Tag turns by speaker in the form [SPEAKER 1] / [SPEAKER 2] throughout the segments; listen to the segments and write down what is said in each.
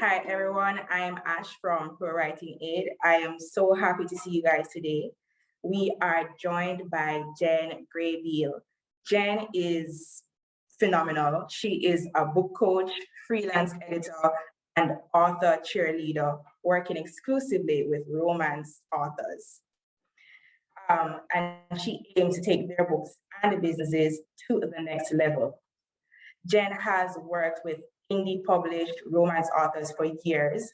[SPEAKER 1] Hi everyone, I am Ash from ProWritingAid. I am so happy to see you guys today. We are joined by Jen Graybeal. Jen is phenomenal. She is a book coach, freelance editor, and author cheerleader working exclusively with romance authors. And she aims to take their books and the businesses to the next level. Jen has worked with indie published romance authors for years,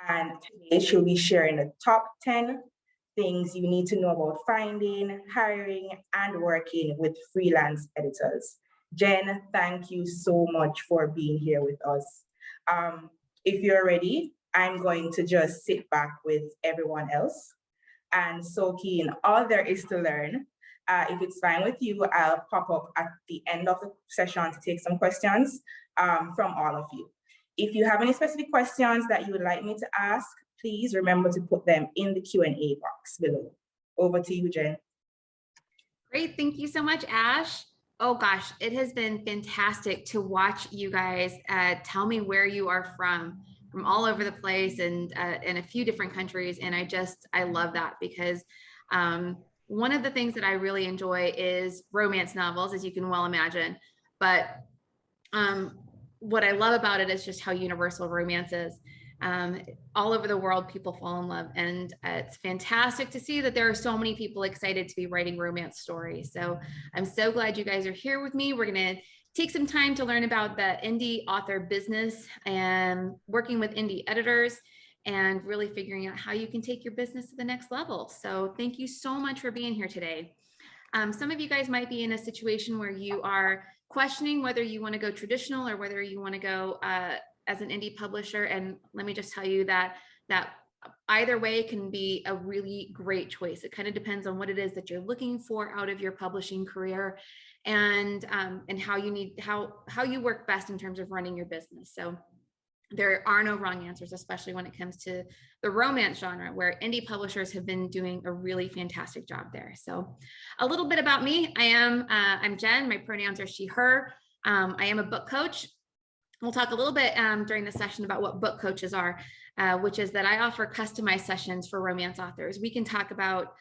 [SPEAKER 1] and today she'll be sharing the top 10 things you need to know about finding, hiring, and working with freelance editors. Jen, thank you so much for being here with us. If you're ready, I'm going to just sit back with everyone else and soak in all there is to learn. If it's fine with you, I'll pop up at the end of the session to take some questions from all of you. If you have any specific questions that you would like me to ask, please remember to put them in the Q&A box below. Over to you, Jen.
[SPEAKER 2] Great, thank you so much, Ash. Oh gosh, it has been fantastic to watch you guys tell me where you are from all over the place and in a few different countries. And I love that because one of the things that I really enjoy is romance novels, as you can well imagine. But what I love about it is just how universal romance is. All over the world, people fall in love, and it's fantastic to see that there are so many people excited to be writing romance stories. So I'm so glad you guys are here with me. We're going to take some time to learn about the indie author business and working with indie editors and really figuring out how you can take your business to the next level. So thank you so much for being here today. Some of you guys might be in a situation where you are questioning whether you want to go traditional or whether you want to go as an indie publisher. And let me just tell you that either way can be a really great choice. It kind of depends on what it is that you're looking for out of your publishing career and how you work best in terms of running your business. So there are no wrong answers, especially when it comes to the romance genre, where indie publishers have been doing a really fantastic job there. So a little bit about me. I'm Jen. My pronouns are she, her. I am a book coach. We'll talk a little bit during the session about what book coaches are, which is that I offer customized sessions for romance authors. We can talk about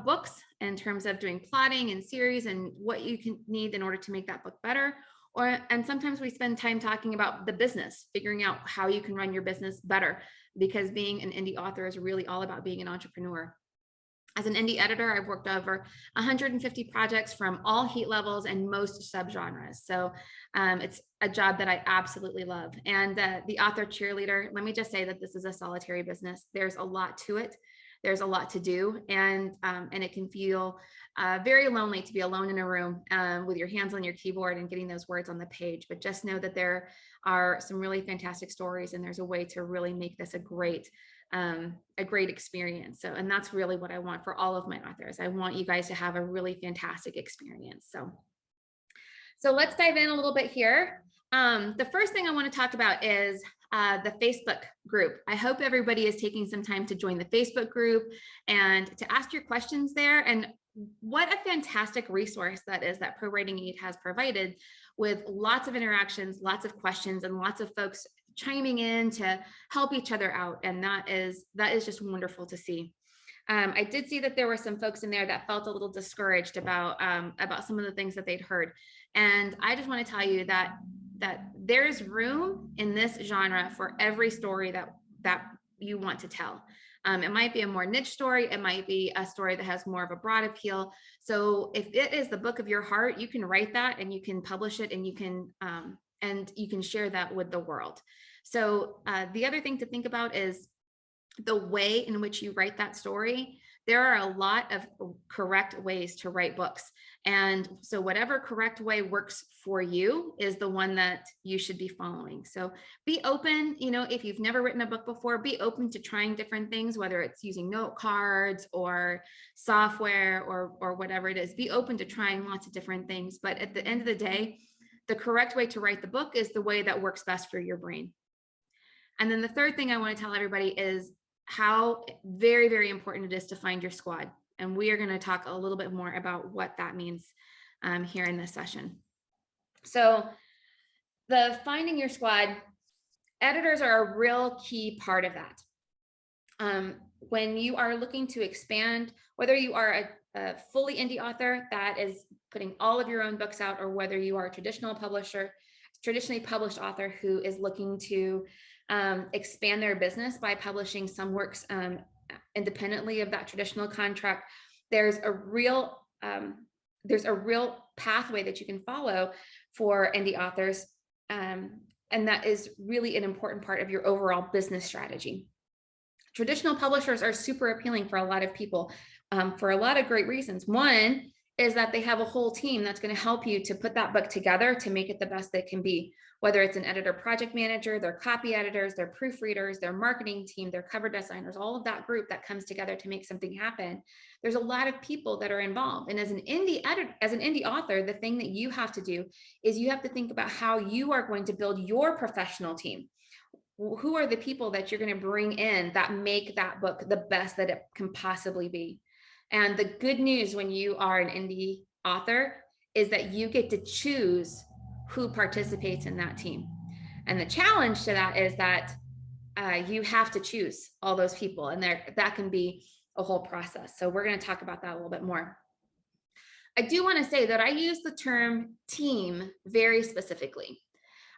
[SPEAKER 2] books in terms of doing plotting and series and what you can need in order to make that book better. And sometimes we spend time talking about the business, figuring out how you can run your business better, because being an indie author is really all about being an entrepreneur. As an indie editor, I've worked over 150 projects from all heat levels and most subgenres. So it's a job that I absolutely love. And the author cheerleader, let me just say that this is a solitary business. There's a lot to it. There's a lot to do, and it can feel very lonely to be alone in a room with your hands on your keyboard and getting those words on the page. But just know that there are some really fantastic stories, and there's a way to really make this a great experience. So, and that's really what I want for all of my authors. I want you guys to have a really fantastic experience. So let's dive in a little bit here. The first thing I want to talk about is the Facebook group. I hope everybody is taking some time to join the Facebook group and to ask your questions there. And what a fantastic resource that is that ProWritingAid has provided, with lots of interactions, lots of questions, and lots of folks chiming in to help each other out. And that is just wonderful to see. I did see that there were some folks in there that felt a little discouraged about some of the things that they'd heard. And I just want to tell you that there's room in this genre for every story that you want to tell. It might be a more niche story. It might be a story that has more of a broad appeal. So if it is the book of your heart, you can write that and you can publish it, and you can share that with the world. So the other thing to think about is the way in which you write that story. There are a lot of correct ways to write books. And so whatever correct way works for you is the one that you should be following. So be open, if you've never written a book before, be open to trying different things, whether it's using note cards or software or whatever it is. Be open to trying lots of different things. But at the end of the day, the correct way to write the book is the way that works best for your brain. And then the third thing I want to tell everybody is how very, very important it is to find your squad. And we are going to talk a little bit more about what that means here in this session. So the finding your squad editors are a real key part of that. When you are looking to expand, whether you are a fully indie author that is putting all of your own books out, or whether you are a traditionally published author who is looking to expand their business by publishing some works independently of that traditional contract, there's a real pathway that you can follow for indie authors, and that is really an important part of your overall business strategy. Traditional publishers are super appealing for a lot of people for a lot of great reasons. One is that they have a whole team that's going to help you to put that book together to make it the best that it can be, whether it's an editor project manager, their copy editors, their proofreaders, their marketing team, their cover designers, all of that group that comes together to make something happen. There's a lot of people that are involved. And as an indie author, the thing that you have to do is you have to think about how you are going to build your professional team. Who are the people that you're going to bring in that make that book the best that it can possibly be? And the good news when you are an indie author is that you get to choose who participates in that team. And the challenge to that is that you have to choose all those people, and that can be a whole process. So we're going to talk about that a little bit more. I do want to say that I use the term team very specifically.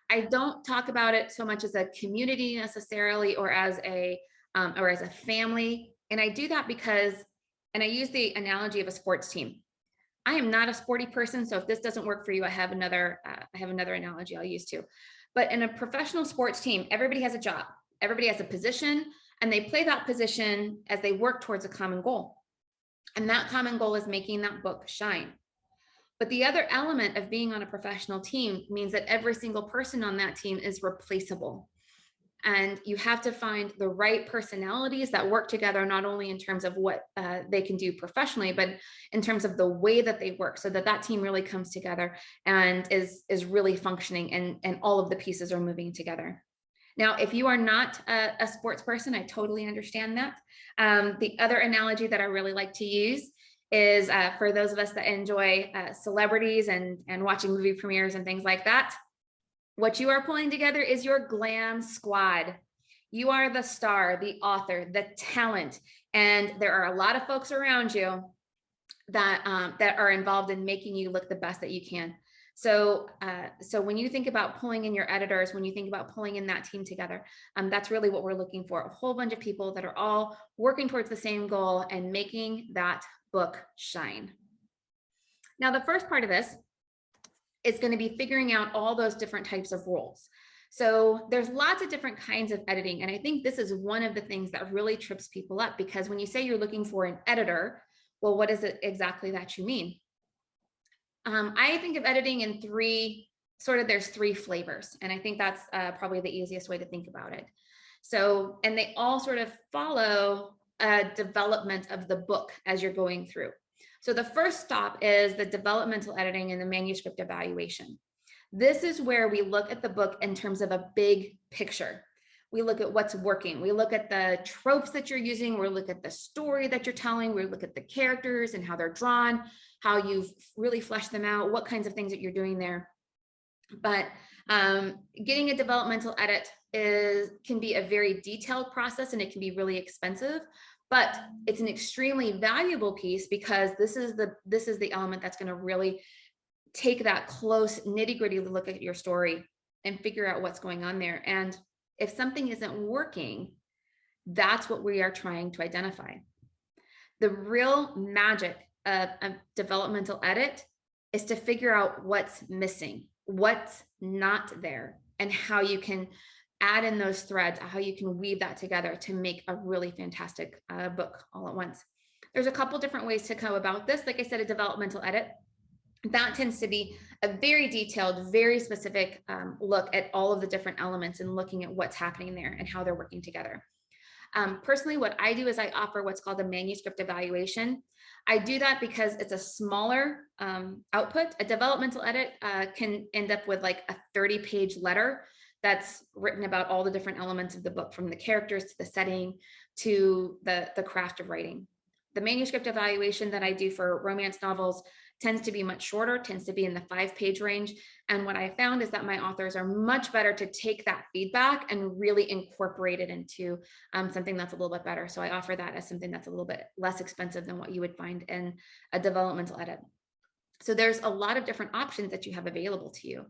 [SPEAKER 2] I don't talk about it so much as a community necessarily, or as a family. And I do that because, and I use the analogy of a sports team. I am not a sporty person, so if this doesn't work for you, I have another analogy I'll use too. But in a professional sports team, everybody has a job, everybody has a position, and they play that position as they work towards a common goal. And that common goal is making that book shine. But the other element of being on a professional team means that every single person on that team is replaceable. And you have to find the right personalities that work together, not only in terms of what they can do professionally, but in terms of the way that they work, so that that team really comes together and is really functioning, and all of the pieces are moving together. Now, if you are not a sports person, I totally understand that. The other analogy that I really like to use is for those of us that enjoy celebrities and watching movie premieres and things like that. What you are pulling together is your glam squad. You are the star, the author, the talent, and there are a lot of folks around you that are involved in making you look the best that you can. So when you think about pulling in your editors, when you think about pulling in that team together, that's really what we're looking for. A whole bunch of people that are all working towards the same goal and making that book shine. Now, the first part of this is going to be figuring out all those different types of roles. So there's lots of different kinds of editing. And I think this is one of the things that really trips people up, because when you say you're looking for an editor, well, what is it exactly that you mean? I think of editing in there's three flavors. And I think that's probably the easiest way to think about it. So, and they all sort of follow a development of the book as you're going through. So the first stop is the developmental editing and the manuscript evaluation. This is where we look at the book in terms of a big picture. We look at what's working. We look at the tropes that you're using. We look at the story that you're telling. We look at the characters and how they're drawn, how you've really fleshed them out, what kinds of things that you're doing there. But getting a developmental edit can be a very detailed process, and it can be really expensive, but it's an extremely valuable piece, because this is the element that's going to really take that close nitty-gritty look at your story and figure out what's going on there. And if something isn't working, that's what we are trying to identify. The real magic of a developmental edit is to figure out what's missing, what's not there, and how you can add in those threads, how you can weave that together to make a really fantastic book all at once. There's a couple different ways to go about this. Like I said, a developmental edit, that tends to be a very detailed, very specific look at all of the different elements and looking at what's happening there and how they're working together. Personally, what I do is I offer what's called a manuscript evaluation. I do that because it's a smaller output. A developmental edit can end up with like a 30-page letter that's written about all the different elements of the book, from the characters to the setting to the craft of writing. The manuscript evaluation that I do for romance novels tends to be much shorter, tends to be in the 5-page range. And what I found is that my authors are much better to take that feedback and really incorporate it into something that's a little bit better. So I offer that as something that's a little bit less expensive than what you would find in a developmental edit. So there's a lot of different options that you have available to you.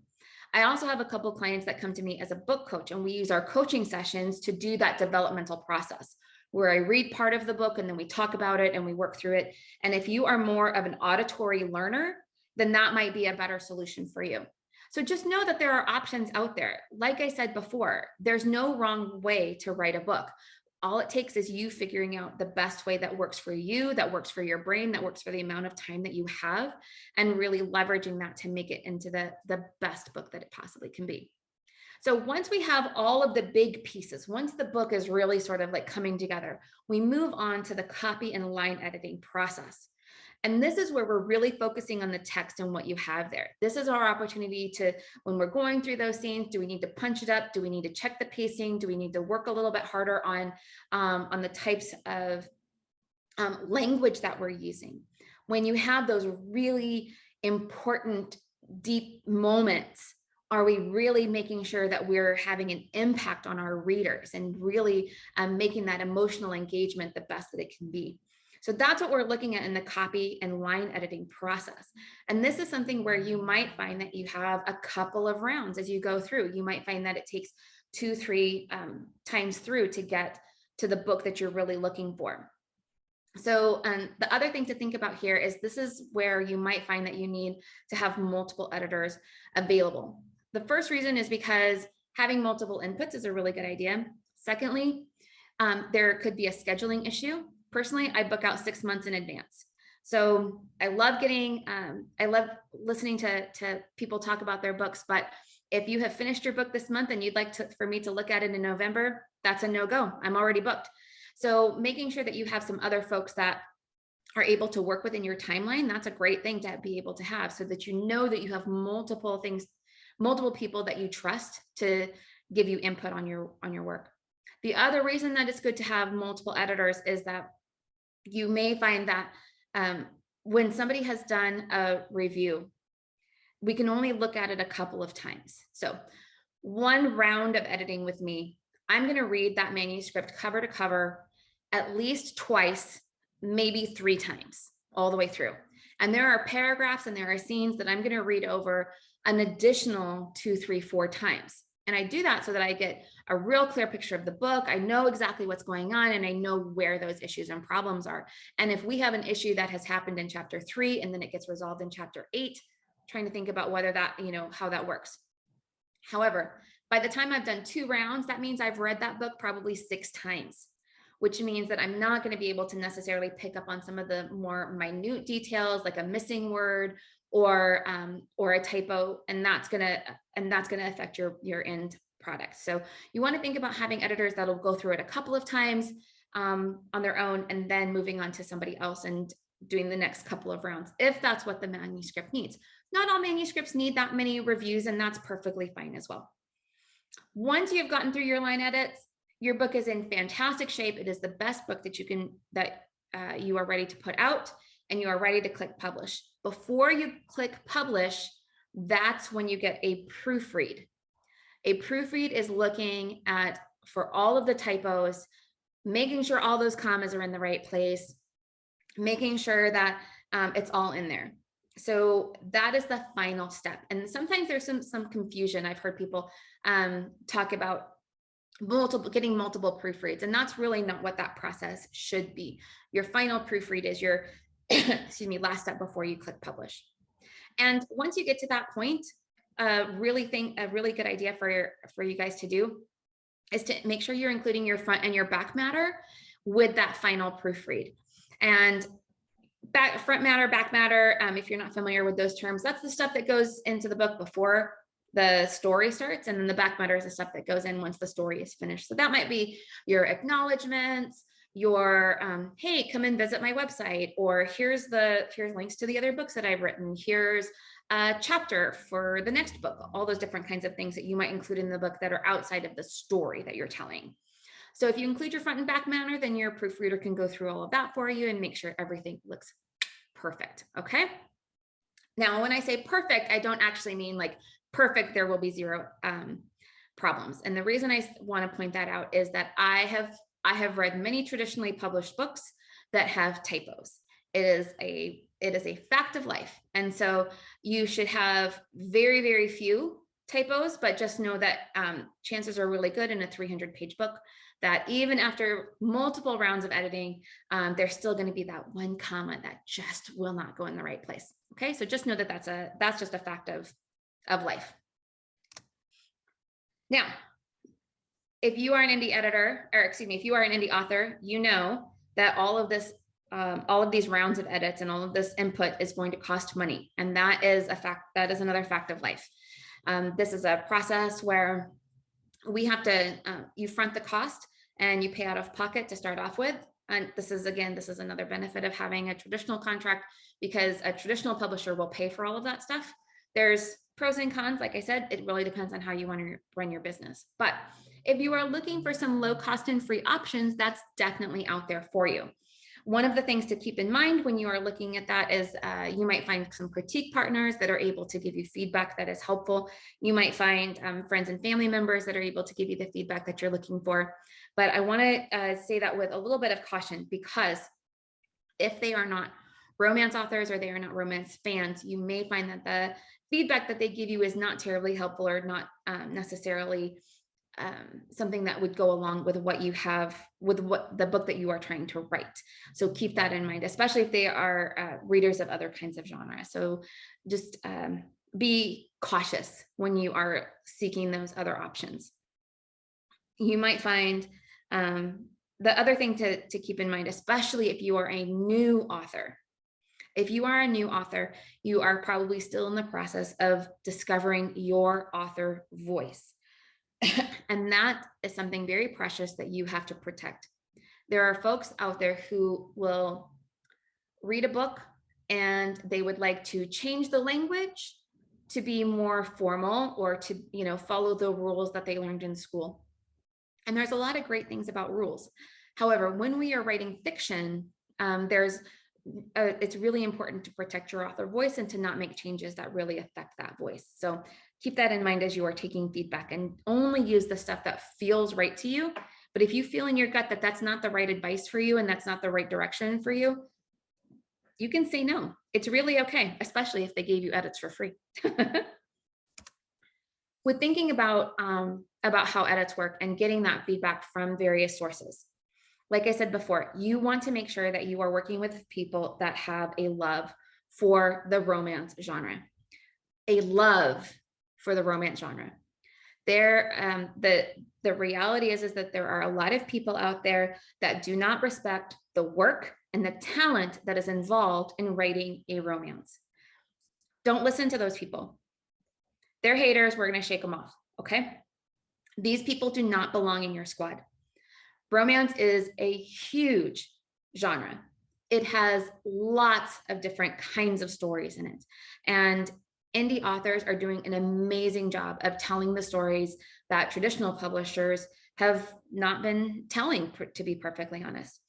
[SPEAKER 2] I also have a couple clients that come to me as a book coach, and we use our coaching sessions to do that developmental process, where I read part of the book and then we talk about it and we work through it. And if you are more of an auditory learner, then that might be a better solution for you. So just know that there are options out there. Like I said before, there's no wrong way to write a book. All it takes is you figuring out the best way that works for you, that works for your brain, that works for the amount of time that you have, and really leveraging that to make it into the best book that it possibly can be. So once we have all of the big pieces, once the book is really sort of like coming together, we move on to the copy and line editing process. And this is where we're really focusing on the text and what you have there. This is our opportunity to, when we're going through those scenes, do we need to punch it up? Do we need to check the pacing? Do we need to work a little bit harder on the types of language that we're using? When you have those really important, deep moments, are we really making sure that we're having an impact on our readers and really making that emotional engagement the best that it can be? So that's what we're looking at in the copy and line editing process. And this is something where you might find that you have a couple of rounds as you go through. You might find that it takes 2-3 times through to get to the book that you're really looking for. So the other thing to think about here is this is where you might find that you need to have multiple editors available. The first reason is because having multiple inputs is a really good idea. Secondly, there could be a scheduling issue. Personally, I book out 6 months in advance. So I love listening to people talk about their books, but if you have finished your book this month and you'd like for me to look at it in November, that's a no-go. I'm already booked. So making sure that you have some other folks that are able to work within your timeline, that's a great thing to be able to have, so that you know that you have multiple people that you trust to give you input on your work. The other reason that it's good to have multiple editors is that you may find that when somebody has done a review, we can only look at it a couple of times. So one round of editing with me, I'm going to read that manuscript cover to cover at least twice, maybe 3 times, all the way through. And there are paragraphs and there are scenes that I'm going to read over an additional 2, 3, 4 times. And I do that so that I get a real clear picture of the book. I know exactly what's going on and I know where those issues and problems are. And if we have an issue that has happened in chapter 3 and then it gets resolved in chapter 8, trying to think about whether that, how that works. However, by the time I've done 2 rounds, that means I've read that book probably 6 times, which means that I'm not going to be able to necessarily pick up on some of the more minute details, like a missing word or a typo, and that's gonna affect your end product. So you want to think about having editors that'll go through it a couple of times on their own, and then moving on to somebody else and doing the next couple of rounds, if that's what the manuscript needs. Not all manuscripts need that many reviews, and that's perfectly fine as well. Once you've gotten through your line edits, your book is in fantastic shape. It is the best book that you are ready to put out, and you are ready to click publish. Before you click publish, that's when you get a proofread. A proofread is looking at, for all of the typos, making sure all those commas are in the right place, making sure that it's all in there. So that is the final step. And sometimes there's some confusion. I've heard people talk about getting multiple proofreads, and that's really not what that process should be. Your final proofread is your last step before you click publish. And once you get to that point, a really good idea for you guys to do is to make sure you're including your front and your back matter with that final proofread. And front matter, back matter, if you're not familiar with those terms, that's the stuff that goes into the book before the story starts, and then the back matter is the stuff that goes in once the story is finished. So that might be your acknowledgements, your hey, come and visit my website, or here's links to the other books that I've written, here's a chapter for the next book, all those different kinds of things that you might include in the book that are outside of the story that you're telling. So if you include your front and back matter, then your proofreader can go through all of that for you and make sure everything looks perfect. Okay. Now, when I say perfect, I don't actually mean like perfect, there will be zero problems. And the reason I want to point that out is that I have read many traditionally published books that have typos. It is a fact of life. And so you should have very, very few typos, but just know that chances are really good in a 300-page book that even after multiple rounds of editing, there's still going to be that one comma that just will not go in the right place. Okay, so just know that that's just a fact of life. Now, if you are an indie editor, or excuse me, if you are an indie author, you know that all of these rounds of edits and all of this input is going to cost money. And that is a fact, that is another fact of life. This is a process where we have to, you front the cost and you pay out of pocket to start off with. And this is another benefit of having a traditional contract, because a traditional publisher will pay for all of that stuff. There's pros and cons. Like I said, it really depends on how you want to run your business. But if you are looking for some low cost and free options, that's definitely out there for you. One of the things to keep in mind when you are looking at that is you might find some critique partners that are able to give you feedback that is helpful. You might find friends and family members that are able to give you the feedback that you're looking for. But I want to say that with a little bit of caution, because if they are not romance authors or they are not romance fans, you may find that the feedback that they give you is not terribly helpful or not necessarily something that would go along with what you have, with what the book that you are trying to write. So keep that in mind, especially if they are readers of other kinds of genres. So just be cautious when you are seeking those other options. You might find the other thing to keep in mind, especially if you are a new author. If you are a new author, you are probably still in the process of discovering your author voice. And that is something very precious that you have to protect. There are folks out there who will read a book and they would like to change the language to be more formal or to, follow the rules that they learned in school. And there's a lot of great things about rules. However, when we are writing fiction, it's really important to protect your author voice and to not make changes that really affect that voice. So keep that in mind as you are taking feedback, and only use the stuff that feels right to you. But if you feel in your gut that that's not the right advice for you and that's not the right direction for you, you can say no. It's really okay, especially if they gave you edits for free. With thinking about how edits work and getting that feedback from various sources, like I said before, you want to make sure that you are working with people that have a love for the romance genre, a love for the romance genre. The reality is that there are a lot of people out there that do not respect the work and the talent that is involved in writing a romance. Don't listen to those people. They're haters. We're going to shake them off. Okay. These people do not belong in your squad. Romance is a huge genre. It has lots of different kinds of stories in it. And indie authors are doing an amazing job of telling the stories that traditional publishers have not been telling, to be perfectly honest.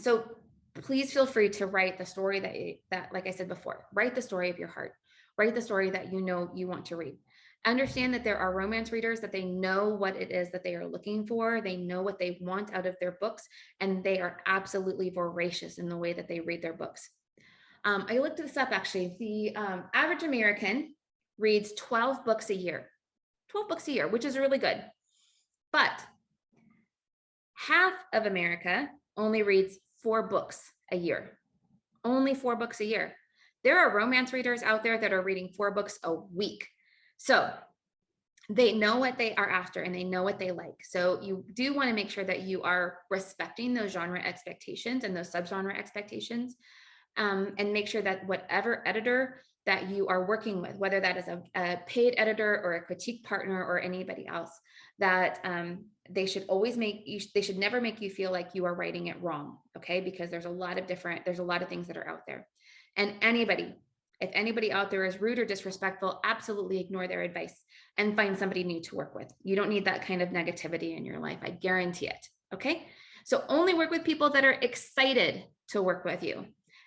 [SPEAKER 2] So please feel free to write the story that, like I said before, write the story of your heart. Write the story that you know you want to read. Understand that there are romance readers that they know what it is that they are looking for. They know what they want out of their books, and they are absolutely voracious in the way that they read their books. I looked this up actually. The average American reads 12 books a year. 12 books a year, which is really good. But half of America only reads 4 books a year. Only 4 books a year. There are romance readers out there that are reading 4 books a week. So they know what they are after and they know what they like. So you do want to make sure that you are respecting those genre expectations and those subgenre expectations, and make sure that whatever editor that you are working with, whether that is a paid editor or a critique partner or anybody else, that they should never make you feel like you are writing it wrong. Okay. Because there's a lot of things that are out there. And if anybody out there is rude or disrespectful, absolutely ignore their advice and find somebody new to work with. You don't need that kind of negativity in your life. I guarantee it. Okay. So only work with people that are excited to work with you.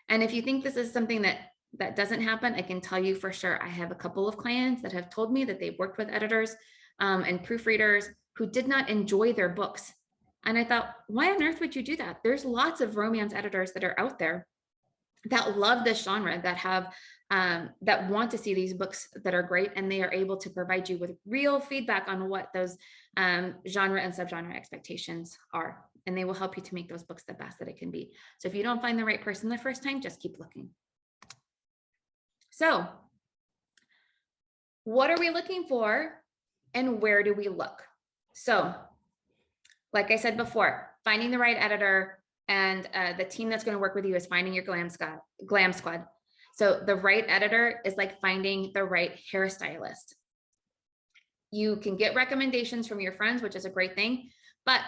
[SPEAKER 2] And if you think this is something that that doesn't happen, I can tell you for sure. I have a couple of clients that have told me that they've worked with editors and proofreaders who did not enjoy their books. And I thought, why on earth would you do that? There's lots of romance editors that are out there that love this genre, that have that want to see these books that are great, and they are able to provide you with real feedback on what those genre and subgenre expectations are, and they will help you to make those books the best that it can be. So if you don't find the right person the first time, just keep looking. So what are we looking for, and where do we look? So like I said before, finding the right editor, and the team that's going to work with you is finding your glam squad. So the right editor is like finding the right hairstylist. You can get recommendations from your friends, which is a great thing, but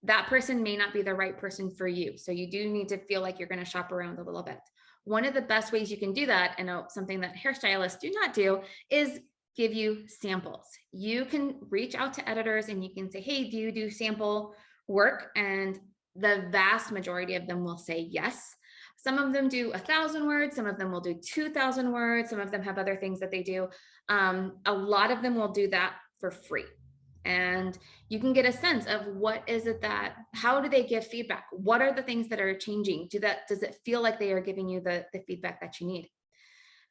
[SPEAKER 2] that person may not be the right person for you. So you do need to feel like you're going to shop around a little bit. One of the best ways you can do that, and something that hairstylists do not do, is give you samples. You can reach out to editors and you can say, hey, do you do sample work? And the vast majority of them will say yes. Some of them do 1,000 words. Some of them will do 2,000 words. Some of them have other things that they do. A lot of them will do that for free. And you can get a sense of what is it that, how do they give feedback? What are the things that are changing? Does it feel like they are giving you the feedback that you need?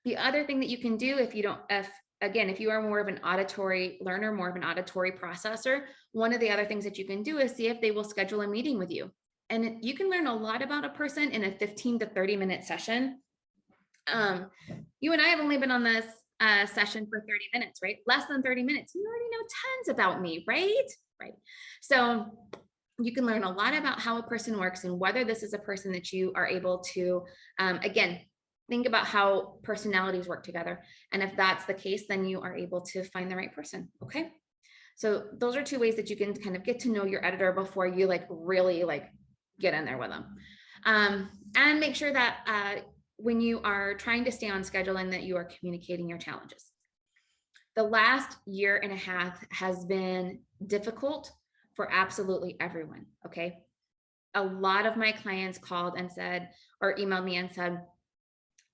[SPEAKER 2] The other thing that you can do, if you are more of an auditory learner, more of an auditory processor, one of the other things that you can do is see if they will schedule a meeting with you. And you can learn a lot about a person in a 15 to 30 minute session. You and I have only been on this session for 30 minutes, right? Less than 30 minutes. You already know tons about me, right? Right. So you can learn a lot about how a person works and whether this is a person that you are able to, again, think about how personalities work together. And if that's the case, then you are able to find the right person. Okay. So those are two ways that you can kind of get to know your editor before you really get in there with them. And make sure that when you are trying to stay on schedule and that you are communicating your challenges. The last year and a half has been difficult for absolutely everyone. Okay. A lot of my clients called and said, or emailed me and said,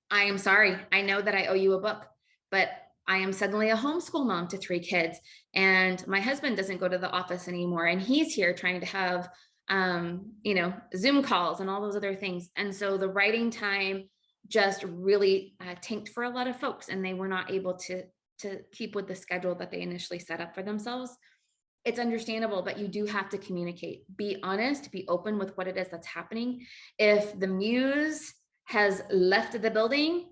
[SPEAKER 2] I am sorry. I know that I owe you a book, but I am suddenly a homeschool mom to 3 kids, and my husband doesn't go to the office anymore, and he's here trying to have, Zoom calls and all those other things. And so the writing time just really tanked for a lot of folks, and they were not able to keep with the schedule that they initially set up for themselves. It's understandable, but you do have to communicate. Be honest, be open with what it is that's happening. If the muse has left the building,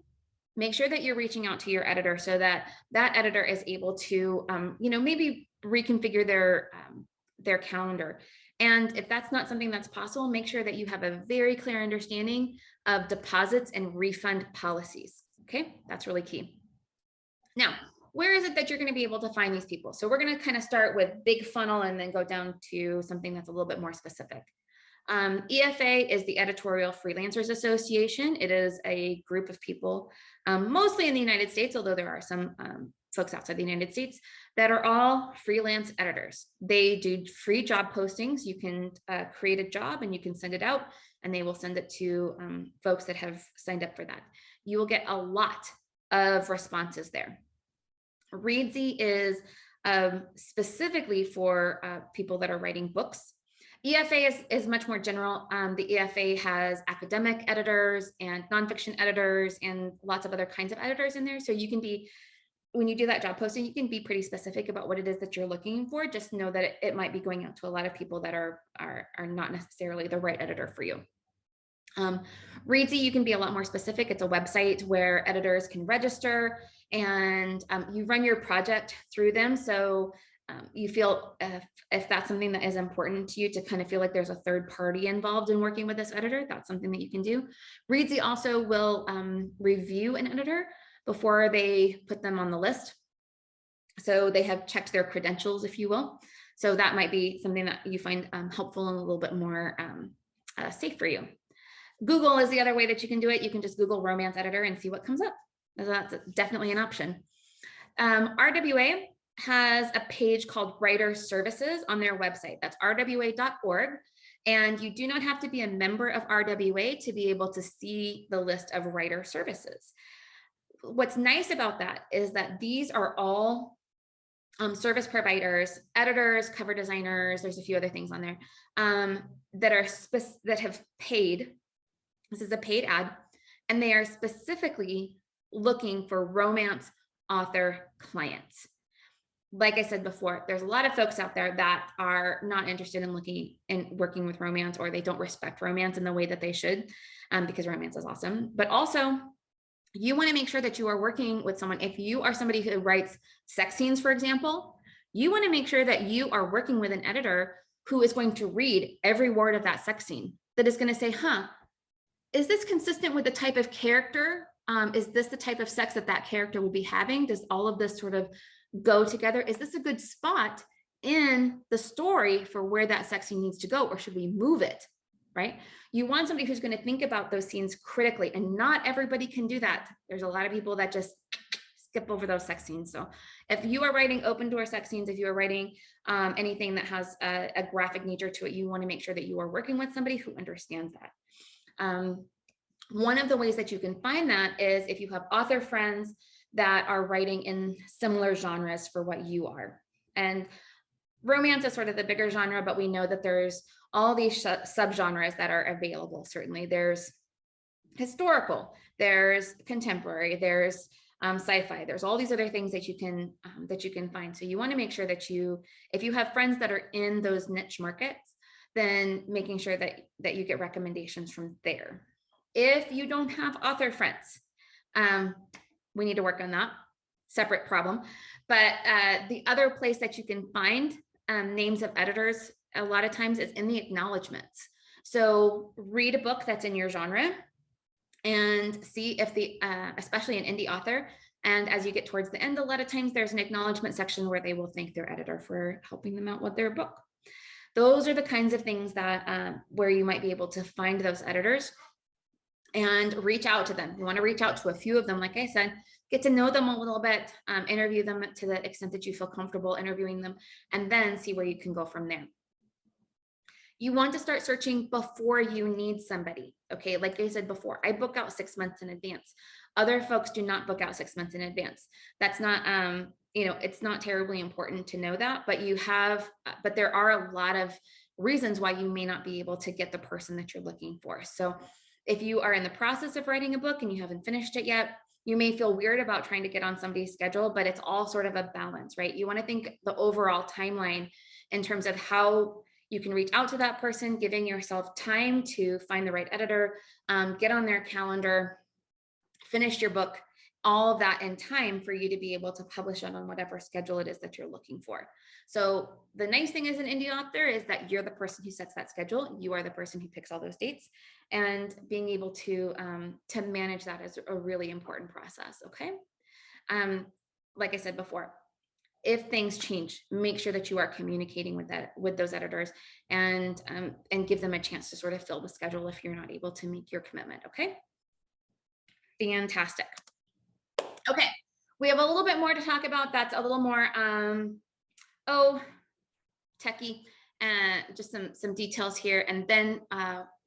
[SPEAKER 2] make sure that you're reaching out to your editor so that that editor is able to, maybe reconfigure their calendar. And if that's not something that's possible, make sure that you have a very clear understanding of deposits and refund policies. Okay, that's really key. Now, where is it that you're going to be able to find these people? So we're going to kind of start with big funnel and then go down to something that's a little bit more specific. EFA is the Editorial Freelancers Association. It is a group of people, mostly in the United States, although there are some folks outside the United States, that are all freelance editors. They do free job postings. You can create a job and you can send it out, and they will send it to folks that have signed up for that. You will get a lot of responses there. Readsy is specifically for people that are writing books. EFA is much more general. The EFA has academic editors and nonfiction editors and lots of other kinds of editors in there. So you can be, when you do that job posting, you can be pretty specific about what it is that you're looking for. Just know that it might be going out to a lot of people that are not necessarily the right editor for you. Readsy, you can be a lot more specific. It's a website where editors can register, and you run your project through them. So you feel if that's something that is important to you, to kind of feel like there's a third party involved in working with this editor, that's something that you can do. Readsy also will review an editor before they put them on the list. So they have checked their credentials, if you will. So that might be something that you find helpful and a little bit more safe for you. Google is the other way that you can do it. You can just Google romance editor and see what comes up. That's definitely an option. RWA has a page called Writer Services on their website. That's rwa.org. And you do not have to be a member of RWA to be able to see the list of writer services. what's nice about that is that these are all service providers, editors, cover designers, there's a few other things on there that have paid. This is a paid ad, and they are specifically looking for romance author clients. Like I said before, there's a lot of folks out there that are not interested in looking and working with romance, or they don't respect romance in the way that they should, because romance is awesome. But also, you want to make sure that you are working with someone. If you are somebody who writes sex scenes, for example, you want to make sure that you are working with an editor who is going to read every word of that sex scene, that is going to say, is this consistent with the type of character? Is this the type of sex that that character will be having? Does all of this sort of go together? Is this a good spot in the story for where that sex scene needs to go, or should we move it, right? You want somebody who's going to think about those scenes critically, and not everybody can do that. There's a lot of people that just skip over those sex scenes. So if you are writing open door sex scenes, if you are writing anything that has a graphic nature to it, you want to make sure that you are working with somebody who understands that. One of the ways that you can find that is if you have author friends that are writing in similar genres for what you are. And romance is sort of the bigger genre, but we know that there's all these subgenres that are available. Certainly there's historical, there's contemporary, there's sci-fi, there's all these other things that you can find. So you want to make sure that if you have friends that are in those niche markets, then making sure that you get recommendations from there. If you don't have author friends, we need to work on that, separate problem. But the other place that you can find names of editors, a lot of times it's in the acknowledgements. So read a book that's in your genre and see if especially an indie author, and as you get towards the end, a lot of times there's an acknowledgement section where they will thank their editor for helping them out with their book. Those are the kinds of things that where you might be able to find those editors and reach out to them. You want to reach out to a few of them, like I said, get to know them a little bit, interview them to the extent that you feel comfortable interviewing them, and then see where you can go from there. You want to start searching before you need somebody. Okay, like I said before, I book out 6 months in advance. Other folks do not book out 6 months in advance. That's not, it's not terribly important to know that, but there are a lot of reasons why you may not be able to get the person that you're looking for. So if you are in the process of writing a book and you haven't finished it yet, you may feel weird about trying to get on somebody's schedule, but it's all sort of a balance, right? You want to think the overall timeline in terms of how you can reach out to that person, giving yourself time to find the right editor, get on their calendar, finish your book, all of that in time for you to be able to publish it on whatever schedule it is that you're looking for. So the nice thing as an indie author is that you're the person who sets that schedule. You are the person who picks all those dates, and being able to manage that is a really important process. Okay. Like I said before, if things change, make sure that you are communicating with those editors and give them a chance to sort of fill the schedule if you're not able to make your commitment. Okay. Fantastic. Okay, we have a little bit more to talk about. That's a little more, techie, and just some details here. And then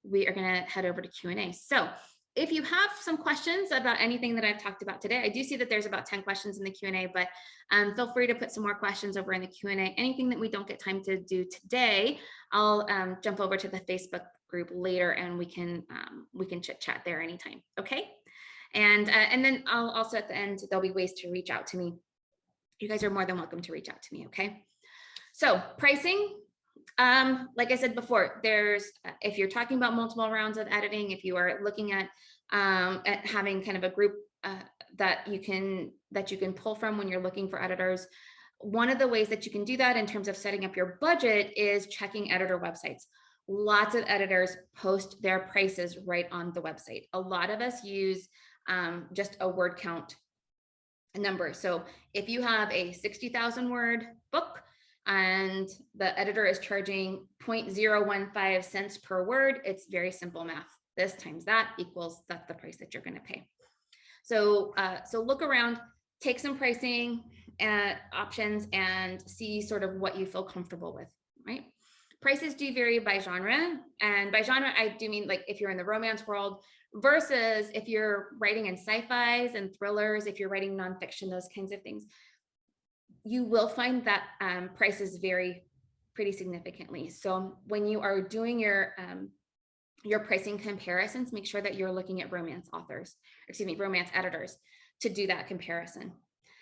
[SPEAKER 2] we are gonna head over to Q&A. So if you have some questions about anything that I've talked about today, I do see that there's about 10 questions in the Q&A, but feel free to put some more questions over in the Q&A. Anything that we don't get time to do today, I'll jump over to the Facebook group later and we can chit chat there anytime, okay? And then I'll also at the end, there'll be ways to reach out to me. You guys are more than welcome to reach out to me, okay? So pricing, like I said before, if you're talking about multiple rounds of editing, if you are looking at having kind of a group that you can pull from when you're looking for editors, one of the ways that you can do that in terms of setting up your budget is checking editor websites. Lots of editors post their prices right on the website. A lot of us use just a word count number. So if you have a 60,000 word book and the editor is charging 0.015 cents per word, it's very simple math. This times that equals that's the price that you're going to pay. So look around, take some pricing options and see sort of what you feel comfortable with, right? Prices do vary by genre, and by genre, I do mean like if you're in the romance world, versus if you're writing in sci-fis and thrillers, if you're writing nonfiction, those kinds of things, you will find that prices vary pretty significantly. So when you are doing your pricing comparisons, make sure that you're looking at romance editors to do that comparison.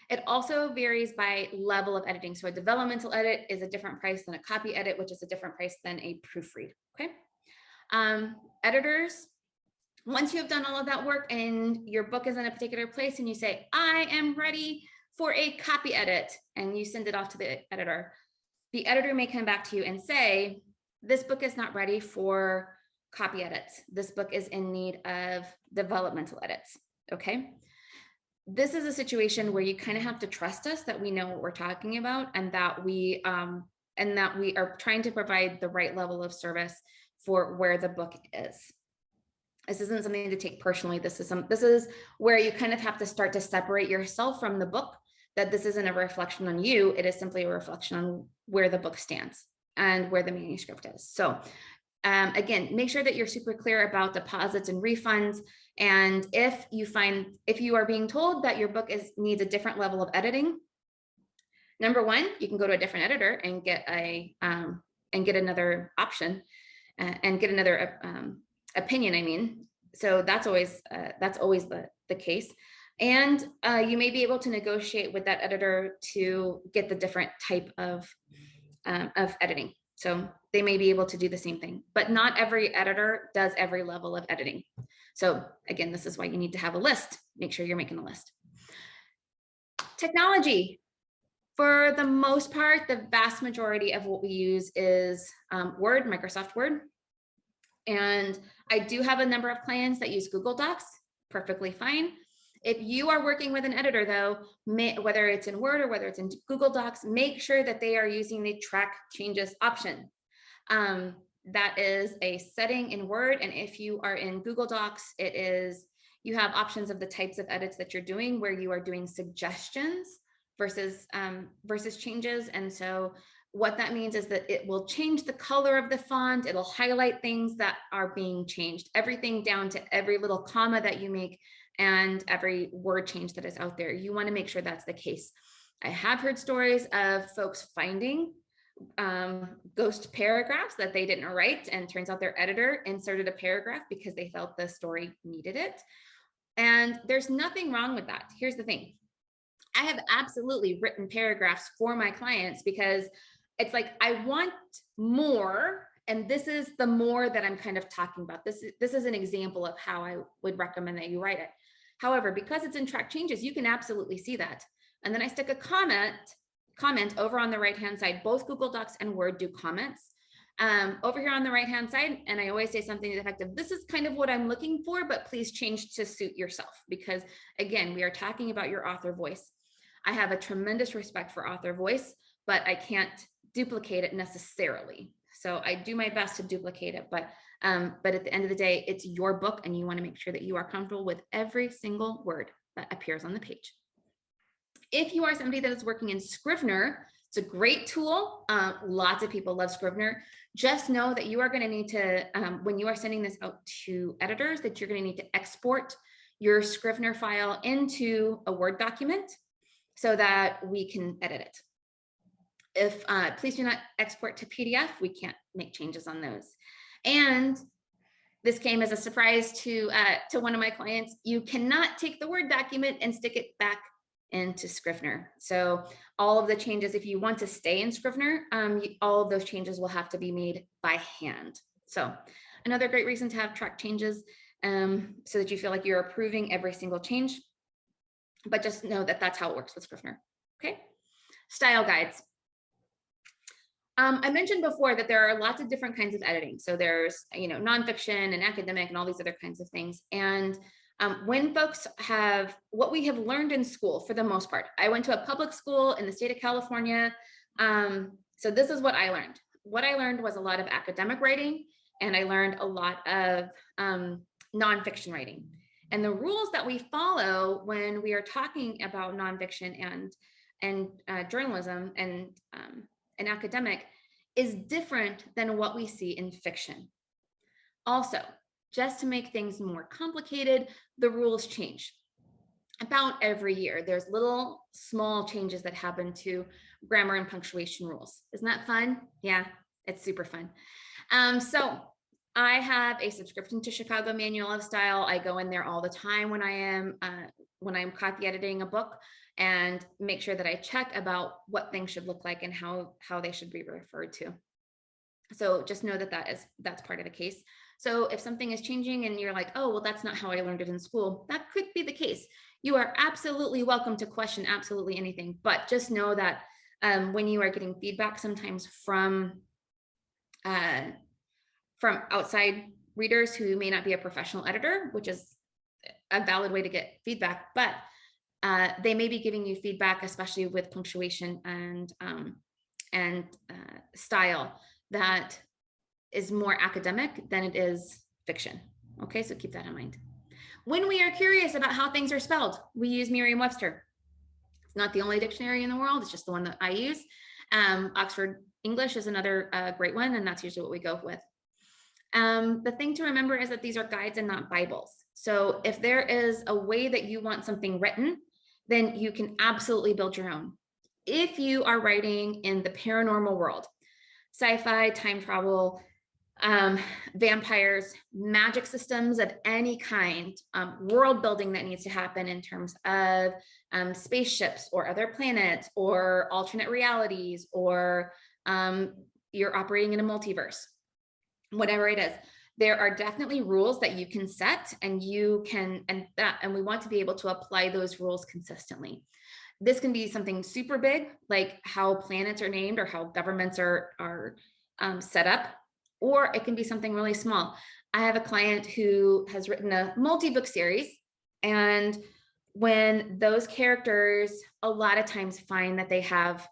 [SPEAKER 2] It also varies by level of editing. So a developmental edit is a different price than a copy edit, which is a different price than a proofread, okay? Editors, once you have done all of that work and your book is in a particular place and you say, I am ready for a copy edit, and you send it off to the editor may come back to you and say, this book is not ready for copy edits. This book is in need of developmental edits, okay? This is a situation where you kind of have to trust us that we know what we're talking about, and that we are trying to provide the right level of service for where the book is. This isn't something to take personally. This is where you kind of have to start to separate yourself from the book, that this isn't a reflection on you. It is simply a reflection on where the book stands and where the manuscript is. So again, make sure that you're super clear about deposits and refunds. And if you are being told that your book needs a different level of editing, number one, you can go to a different editor and get another option and get another opinion. I mean, so that's always the case. And you may be able to negotiate with that editor to get the different type of editing. So they may be able to do the same thing, but not every editor does every level of editing. So again, this is why you need to have a list. Make sure you're making a list. Technology. For the most part, the vast majority of what we use is Word, Microsoft Word. And I do have a number of clients that use Google Docs, perfectly fine. If you are working with an editor though, whether it's in Word or whether it's in Google Docs, make sure that they are using the track changes option. That is a setting in Word. And if you are in Google Docs, you have options of the types of edits that you're doing, where you are doing suggestions versus changes. And so what that means is that it will change the color of the font. It'll highlight things that are being changed, everything down to every little comma that you make and every word change that is out there. You want to make sure that's the case. I have heard stories of folks finding ghost paragraphs that they didn't write, and turns out their editor inserted a paragraph because they felt the story needed it. And there's nothing wrong with that. Here's the thing. I have absolutely written paragraphs for my clients because it's like, I want more, and this is the more that I'm kind of talking about. This is an example of how I would recommend that you write it. However, because it's in track changes, you can absolutely see that. And then I stick a comment over on the right-hand side. Both Google Docs and Word do comments. Over here on the right-hand side, and I always say something to the effect of, this is kind of what I'm looking for, but please change to suit yourself. Because again, we are talking about your author voice. I have a tremendous respect for author voice, but I can't duplicate it necessarily. So I do my best to duplicate it, but at the end of the day, it's your book, and you want to make sure that you are comfortable with every single word that appears on the page. If you are somebody that is working in Scrivener, it's a great tool. Lots of people love Scrivener. Just know that you are going to need to, when you are sending this out to editors, that you're going to need to export your Scrivener file into a Word document so that we can edit it. Please do not export to PDF. We can't make changes on those. And this came as a surprise to one of my clients. You cannot take the Word document and stick it back into Scrivener. So all of the changes, if you want to stay in Scrivener, all of those changes will have to be made by hand. So another great reason to have track changes, so that you feel like you're approving every single change. But just know that that's how it works with Scrivener. Okay. Style guides. I mentioned before that there are lots of different kinds of editing. So there's, nonfiction and academic and all these other kinds of things. And when folks what we have learned in school, for the most part, I went to a public school in the state of California. So this is what I learned. What I learned was a lot of academic writing, and I learned a lot of nonfiction writing. And the rules that we follow when we are talking about nonfiction and journalism and academic is different than what we see in fiction. Also, just to make things more complicated, the rules change. About every year, there's little small changes that happen to grammar and punctuation rules. Isn't that fun? Yeah, it's super fun. So I have a subscription to Chicago Manual of Style. I go in there all the time when I'm copy editing a book, and make sure that I check about what things should look like and how they should be referred to. So just know that that's part of the case. So if something is changing and you're like, oh, well, that's not how I learned it in school, that could be the case. You are absolutely welcome to question absolutely anything, but just know that when you are getting feedback sometimes from outside readers who may not be a professional editor, which is a valid way to get feedback, but they may be giving you feedback, especially with punctuation and style, that is more academic than it is fiction. Okay, so keep that in mind. When we are curious about how things are spelled, we use Merriam-Webster. It's not the only dictionary in the world, it's just the one that I use. Oxford English is another great one, and that's usually what we go with. The thing to remember is that these are guides and not Bibles. So if there is a way that you want something written, then you can absolutely build your own. If you are writing in the paranormal world, sci-fi, time travel, vampires, magic systems of any kind, world building that needs to happen in terms of spaceships or other planets or alternate realities, or you're operating in a multiverse, whatever it is, there are definitely rules that you can set, and we want to be able to apply those rules consistently. This can be something super big, like how planets are named or how governments are set up, or it can be something really small. I have a client who has written a multi-book series, and when those characters a lot of times find that they have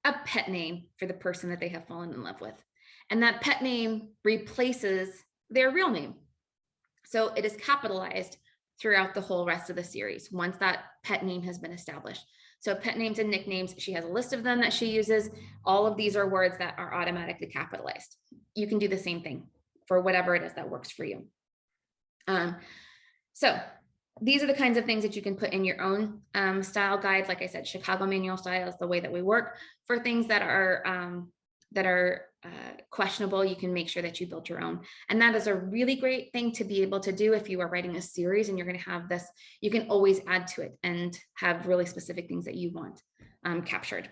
[SPEAKER 2] a pet name for the person that they have fallen in love with, and that pet name replaces their real name. So it is capitalized throughout the whole rest of the series once that pet name has been established. So pet names and nicknames, she has a list of them that she uses. All of these are words that are automatically capitalized. You can do the same thing for whatever it is that works for you. So these are the kinds of things that you can put in your own style guide. Like I said, Chicago Manual Style is the way that we work. For things that are questionable, you can make sure that you build your own. And that is a really great thing to be able to do if you are writing a series and you're going to have this. You can always add to it and have really specific things that you want captured.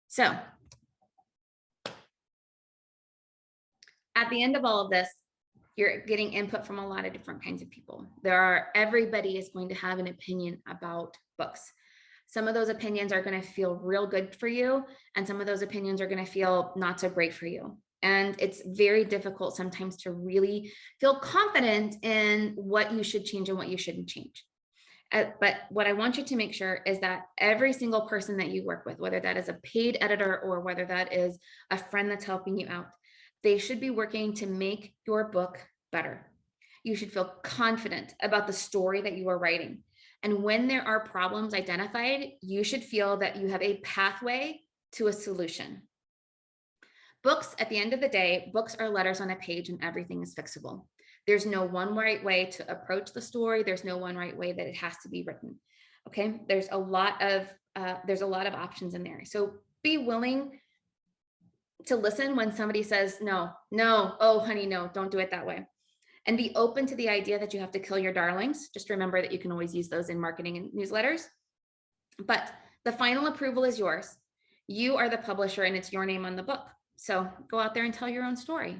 [SPEAKER 2] So at the end of all of this, you're getting input from a lot of different kinds of people. Everybody is going to have an opinion about books. Some of those opinions are going to feel real good for you, and some of those opinions are going to feel not so great for you. And it's very difficult sometimes to really feel confident in what you should change and what you shouldn't change. But what I want you to make sure is that every single person that you work with, whether that is a paid editor or whether that is a friend that's helping you out, they should be working to make your book better. You should feel confident about the story that you are writing. And when there are problems identified, you should feel that you have a pathway to a solution. Books, at the end of the day, books are letters on a page and everything is fixable. There's no one right way to approach the story. There's no one right way that it has to be written. Okay, there's a lot of options in there. So be willing to listen when somebody says, no, oh honey, no, don't do it that way. And be open to the idea that you have to kill your darlings. Just remember that you can always use those in marketing and newsletters. But the final approval is yours. You are the publisher and it's your name on the book. So go out there and tell your own story.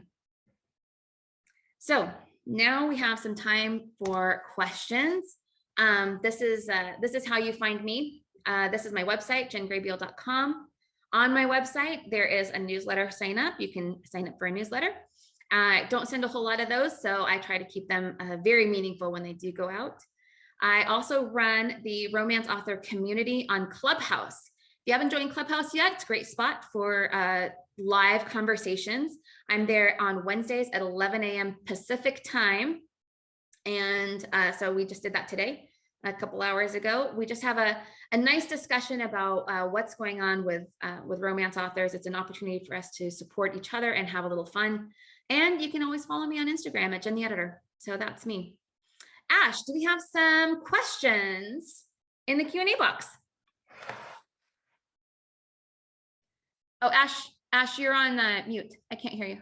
[SPEAKER 2] So now we have some time for questions. This is how you find me. This is my website, jengraybeal.com. On my website, there is a newsletter sign up. You can sign up for a newsletter. I don't send a whole lot of those, so I try to keep them very meaningful when they do go out. I also run the romance author community on Clubhouse. If you haven't joined Clubhouse yet, it's a great spot for live conversations. I'm there on Wednesdays at 11 a.m. Pacific time. And so we just did that today, a couple hours ago. We just have a nice discussion about what's going on with romance authors. It's an opportunity for us to support each other and have a little fun. And you can always follow me on Instagram at Jen the Editor. So that's me. Ash, do we have some questions in the Q&A box? Oh, Ash, you're on mute. I can't hear you.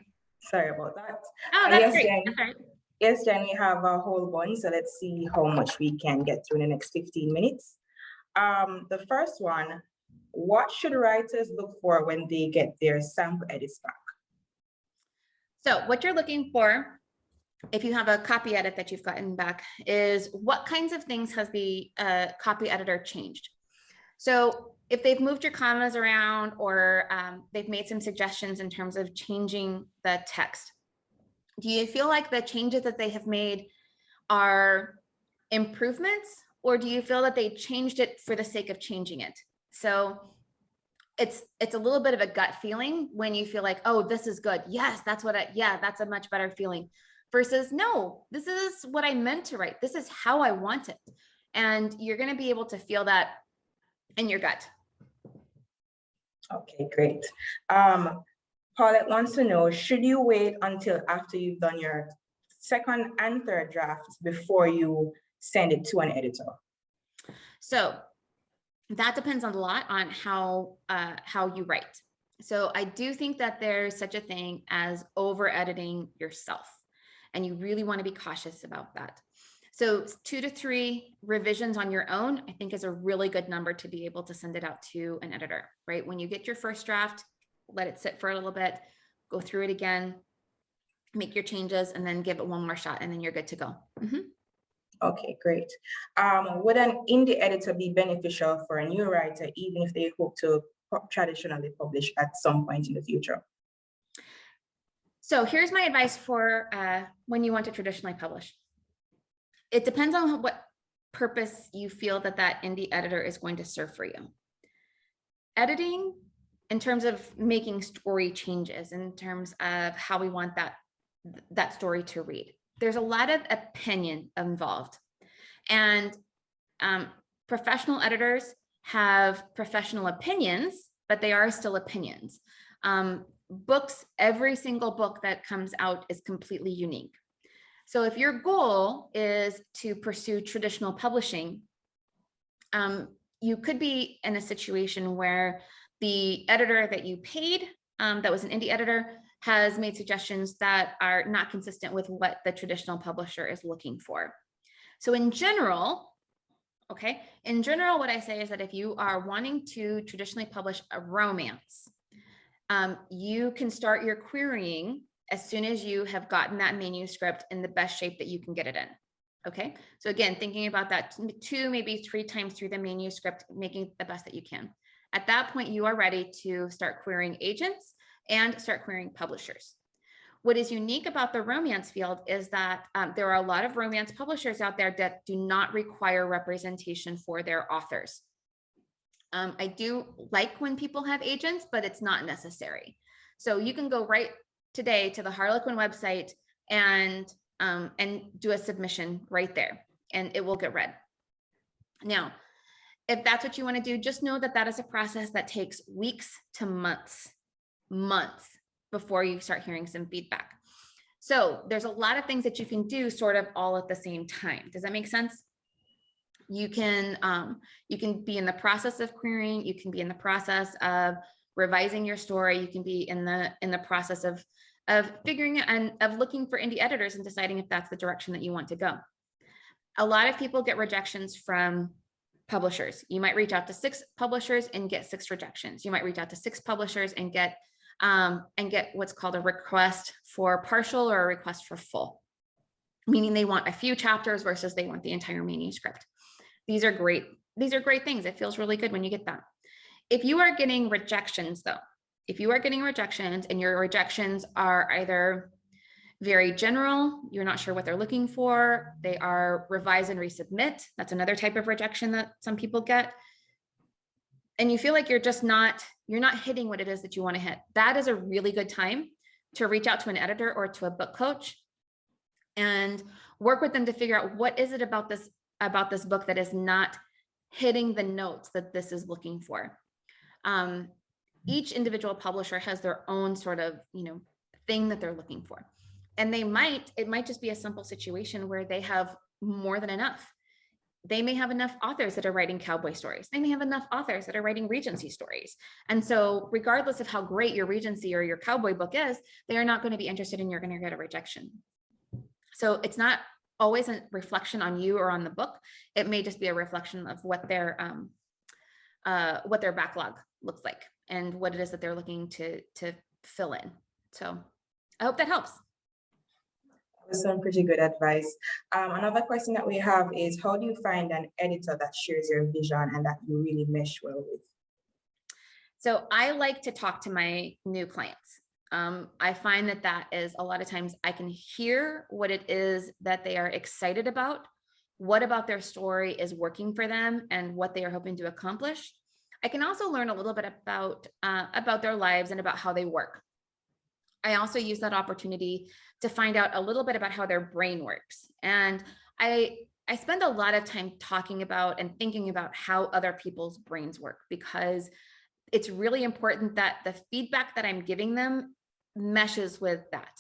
[SPEAKER 1] Sorry about that.
[SPEAKER 2] Oh, that's
[SPEAKER 1] yes,
[SPEAKER 2] great.
[SPEAKER 1] Jen.
[SPEAKER 2] That's all right.
[SPEAKER 1] Yes, Jen, we have a whole bunch, so let's see how much we can get through in the next 15 minutes. The first one, what should writers look for when they get their sample edits back?
[SPEAKER 2] So what you're looking for, if you have a copy edit that you've gotten back, is what kinds of things has the copy editor changed? So if they've moved your commas around, or they've made some suggestions in terms of changing the text, do you feel like the changes that they have made are improvements, or do you feel that they changed it for the sake of changing it? So it's a little bit of a gut feeling when you feel like, oh, this is good. Yes, that's that's a much better feeling, versus no, this is what I meant to write. This is how I want it. And you're going to be able to feel that in your gut.
[SPEAKER 1] Okay, great. Paulette wants to know, should you wait until after you've done your second and third drafts before you send it to an editor?
[SPEAKER 2] So that depends on a lot on how you write. So I do think that there's such a thing as over editing yourself, and you really want to be cautious about that. So 2 to 3 revisions on your own, I think, is a really good number to be able to send it out to an editor, right? When you get your first draft, let it sit for a little bit, go through it again, make your changes, and then give it one more shot, and then you're good to go.
[SPEAKER 1] Okay, great. Would an indie editor be beneficial for a new writer, even if they hope to traditionally publish at some point in the future?
[SPEAKER 2] So here's my advice for when you want to traditionally publish. It depends on what purpose you feel that indie editor is going to serve for you. Editing, in terms of making story changes, in terms of how we want that story to read, there's a lot of opinion involved. And professional editors have professional opinions, but they are still opinions. Books, every single book that comes out is completely unique. So if your goal is to pursue traditional publishing, you could be in a situation where the editor that you paid, that was an indie editor, has made suggestions that are not consistent with what the traditional publisher is looking for. So in general, what I say is that if you are wanting to traditionally publish a romance, you can start your querying as soon as you have gotten that manuscript in the best shape that you can get it in. Okay, so again, thinking about that 2, maybe 3 times through the manuscript, making it the best that you can. At that point, you are ready to start querying agents and start querying publishers. What is unique about the romance field is that there are a lot of romance publishers out there that do not require representation for their authors. I do like when people have agents, but it's not necessary. So you can go right today to the Harlequin website and do a submission right there, and it will get read. Now, if that's what you want to do, just know that that is a process that takes weeks to months before you start hearing some feedback. So there's a lot of things that you can do sort of all at the same time. Does that make sense? You can be in the process of querying. You can be in the process of revising your story. You can be in the process of figuring out and of looking for indie editors and deciding if that's the direction that you want to go. A lot of people get rejections from publishers. You might reach out to 6 publishers and get 6 rejections. You might reach out to 6 publishers and get what's called a request for partial or a request for full, meaning they want a few chapters versus they want the entire manuscript. These are great. These are great things. It feels really good when you get that. If you are getting rejections though, if you are getting rejections and your rejections are either very general, you're not sure what they're looking for, they are revise and resubmit, that's another type of rejection that some people get, and you feel like you're not hitting what it is that you want to hit, that is a really good time to reach out to an editor or to a book coach and work with them to figure out what is it about this book that is not hitting the notes that this is looking for. Each individual publisher has their own sort of, thing that they're looking for. And it might just be a simple situation where they have more than enough. They may have enough authors that are writing cowboy stories. They may have enough authors that are writing Regency stories. And so regardless of how great your Regency or your cowboy book is, they are not going to be interested and you're going to get a rejection. So it's not always a reflection on you or on the book. It may just be a reflection of what their backlog looks like and what it is that they're looking to fill in. So I hope that helps.
[SPEAKER 1] Some pretty good advice. Another question that we have is, how do you find an editor that shares your vision and that you really mesh well with?
[SPEAKER 2] So I like to talk to my new clients. I find that is a lot of times I can hear what it is that they are excited about, what about their story is working for them and what they are hoping to accomplish. I can also learn a little bit about their lives and about how they work. I also use that opportunity to find out a little bit about how their brain works. And I spend a lot of time talking about and thinking about how other people's brains work, because it's really important that the feedback that I'm giving them meshes with that.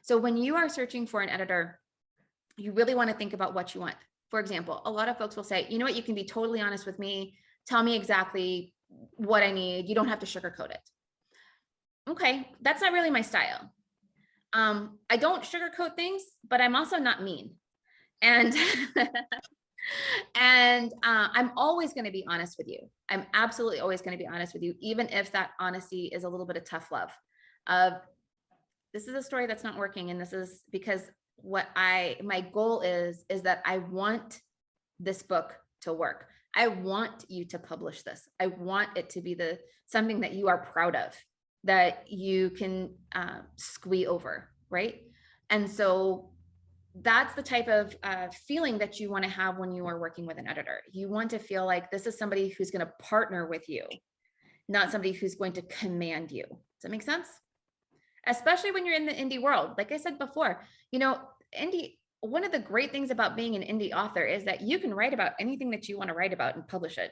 [SPEAKER 2] So when you are searching for an editor, you really want to think about what you want. For example, a lot of folks will say, you know what, you can be totally honest with me. Tell me exactly what I need. You don't have to sugarcoat it. Okay, that's not really my style. I don't sugarcoat things, but I'm also not mean. And I'm always going to be honest with you. I'm absolutely always going to be honest with you, even if that honesty is a little bit of tough love. This is a story that's not working, and this is because my goal is that I want this book to work. I want you to publish this. I want it to be something that you are proud of, that you can squee over, right? And so that's the type of feeling that you want to have when you are working with an editor. You want to feel like this is somebody who's going to partner with you, not somebody who's going to command you. Does that make sense? Especially when you're in the indie world. Like I said before, one of the great things about being an indie author is that you can write about anything that you want to write about and publish it.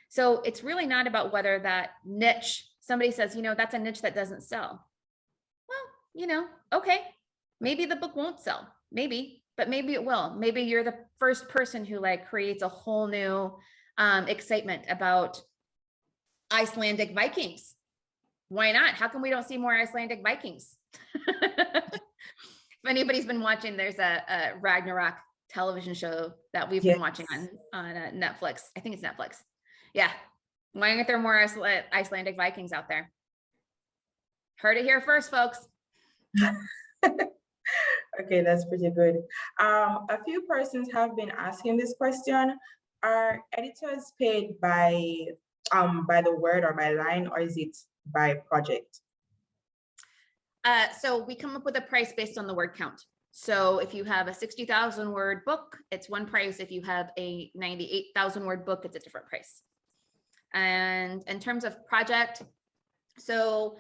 [SPEAKER 2] So it's really not about whether that niche, somebody says, that's a niche that doesn't sell. Well, okay, maybe the book won't sell, maybe, but maybe it will. Maybe you're the first person who creates a whole new excitement about Icelandic Vikings. Why not? How come we don't see more Icelandic Vikings? If anybody's been watching, there's a Ragnarok television show that we've been watching on Netflix. I think it's Netflix. Yeah. Why aren't there more Icelandic Vikings out there? Heard it here first, folks.
[SPEAKER 1] Okay, that's pretty good. A few persons have been asking this question. Are editors paid by the word or by line, or is it by project?
[SPEAKER 2] So we come up with a price based on the word count. So if you have a 60,000 word book, it's one price. If you have a 98,000 word book, it's a different price. And in terms of project, so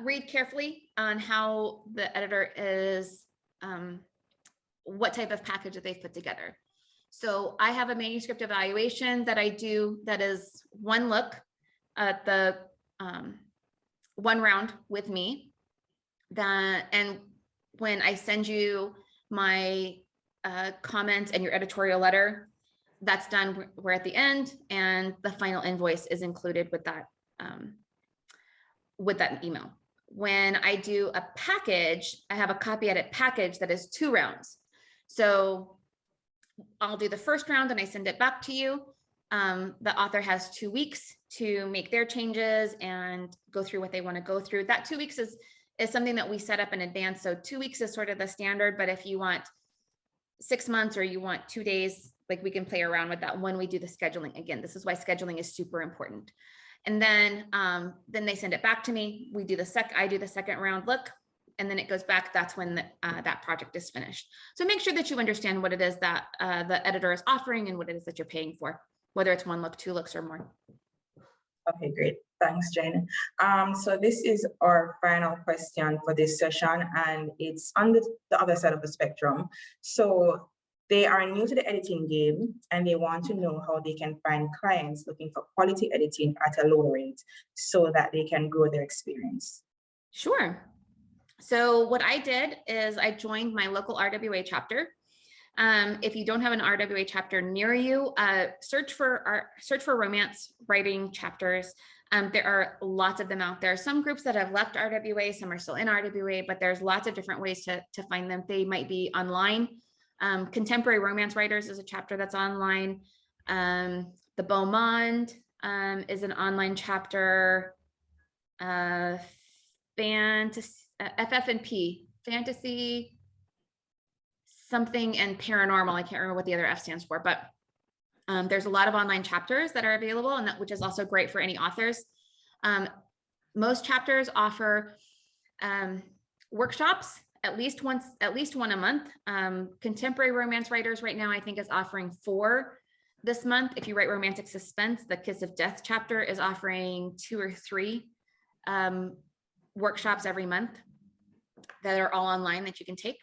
[SPEAKER 2] read carefully on how the editor is, what type of package that they've put together. So I have a manuscript evaluation that I do that is one look at the one round with me. And when I send you my comments and your editorial letter, that's done. We're at the end, and the final invoice is included with that email. When I do a package, I have a copy edit package that is 2 rounds. So I'll do the first round and I send it back to you. The author has 2 weeks to make their changes and go through what they want to go through. That 2 weeks is something that we set up in advance. So 2 weeks is sort of the standard, but if you want 6 months or you want 2 days, we can play around with that when we do the scheduling. Again, this is why scheduling is super important. And then they send it back to me. I do the second round look, and then it goes back. That's when that project is finished. So make sure that you understand what it is that the editor is offering and what it is that you're paying for, whether it's 1 look, 2 looks, or more.
[SPEAKER 1] Okay, great. Thanks, Jen. So this is our final question for this session, and it's on the other side of the spectrum. So they are new to the editing game, and they want to know how they can find clients looking for quality editing at a low rate so that they can grow their experience.
[SPEAKER 2] Sure. So what I did is I joined my local RWA chapter. If you don't have an RWA chapter near you, search for romance writing chapters. There are lots of them out there. Some groups that have left RWA, some are still in RWA, but there's lots of different ways to find them. They might be online. Contemporary Romance Writers is a chapter that's online. The Beaumont is an online chapter. FF&P, Fantasy, something, and Paranormal. I can't remember what the other F stands for, but there's a lot of online chapters that are available, and which is also great for any authors. Most chapters offer workshops at least one a month. Contemporary Romance Writers right now, I think, is offering 4 this month. If you write romantic suspense, the Kiss of Death chapter is offering 2 or 3 workshops every month that are all online that you can take.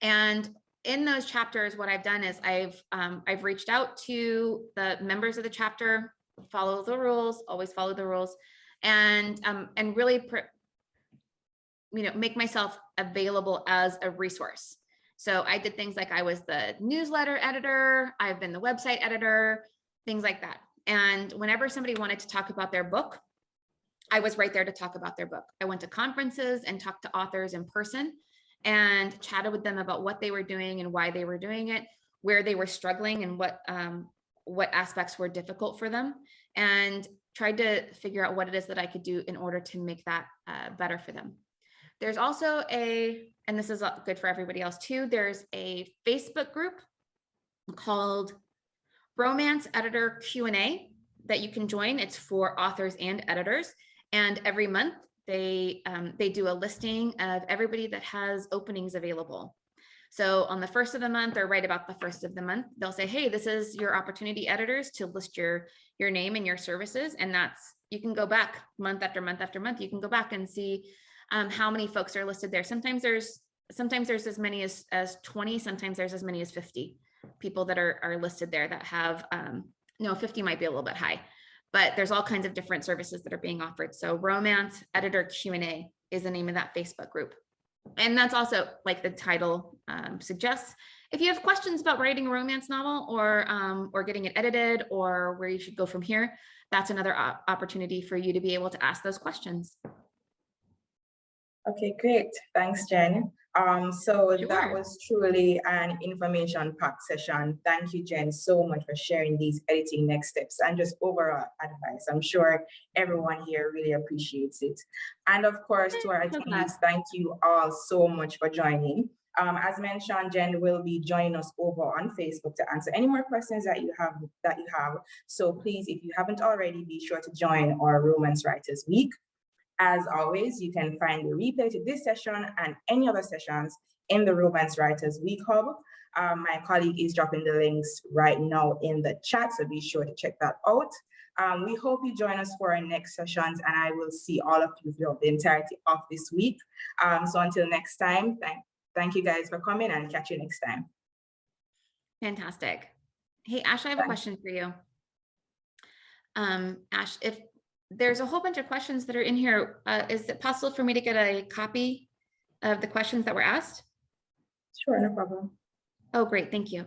[SPEAKER 2] And in those chapters, what I've done is I've reached out to the members of the chapter, follow the rules, always follow the rules, and really make myself available as a resource. So I did things like I was the newsletter editor, I've been the website editor, things like that. And whenever somebody wanted to talk about their book, I was right there to talk about their book. I went to conferences and talked to authors in person and chatted with them about what they were doing and why they were doing it, where they were struggling and what aspects were difficult for them, and tried to figure out what it is that I could do in order to make that better for them. There's also and this is good for everybody else too, there's a Facebook group called Romance Editor Q&A that you can join. It's for authors and editors. And every month they do a listing of everybody that has openings available. So on the 1st of the month, or right about the 1st of the month, they'll say, hey, this is your opportunity editors to list your name and your services. And you can go back month after month after month. You can go back and see how many folks are listed there. Sometimes there's as many as 20, sometimes there's as many as 50 people that are listed there that have, 50 might be a little bit high, but there's all kinds of different services that are being offered. So Romance Editor Q&A is the name of that Facebook group. And that's also, like the title suggests, if you have questions about writing a romance novel or getting it edited or where you should go from here, that's another opportunity for you to be able to ask those questions.
[SPEAKER 1] Okay, great. Thanks, Jen. So
[SPEAKER 2] Sure.
[SPEAKER 1] That was truly an information-packed session. Thank you, Jen, so much for sharing these editing next steps and just overall advice. I'm sure everyone here really appreciates it. And of course, to our attendees, thank you all so much for joining. As mentioned, Jen will be joining us over on Facebook to answer any more questions that you have. So please, if you haven't already, be sure to join our Romance Writers Week. As always, you can find the replay to this session and any other sessions in the Romance Writers Week Hub. My colleague is dropping the links right now in the chat, so be sure to check that out. We hope you join us for our next sessions, and I will see all of you throughout the entirety of this week. So until next time, thank you guys for coming, and catch you next time.
[SPEAKER 2] Fantastic. Hey, Ash, I have a question for you. Ash, if there's a whole bunch of questions that are in here, is it possible for me to get a copy of the questions that were asked?
[SPEAKER 1] Sure, no problem.
[SPEAKER 2] Oh, great, thank you.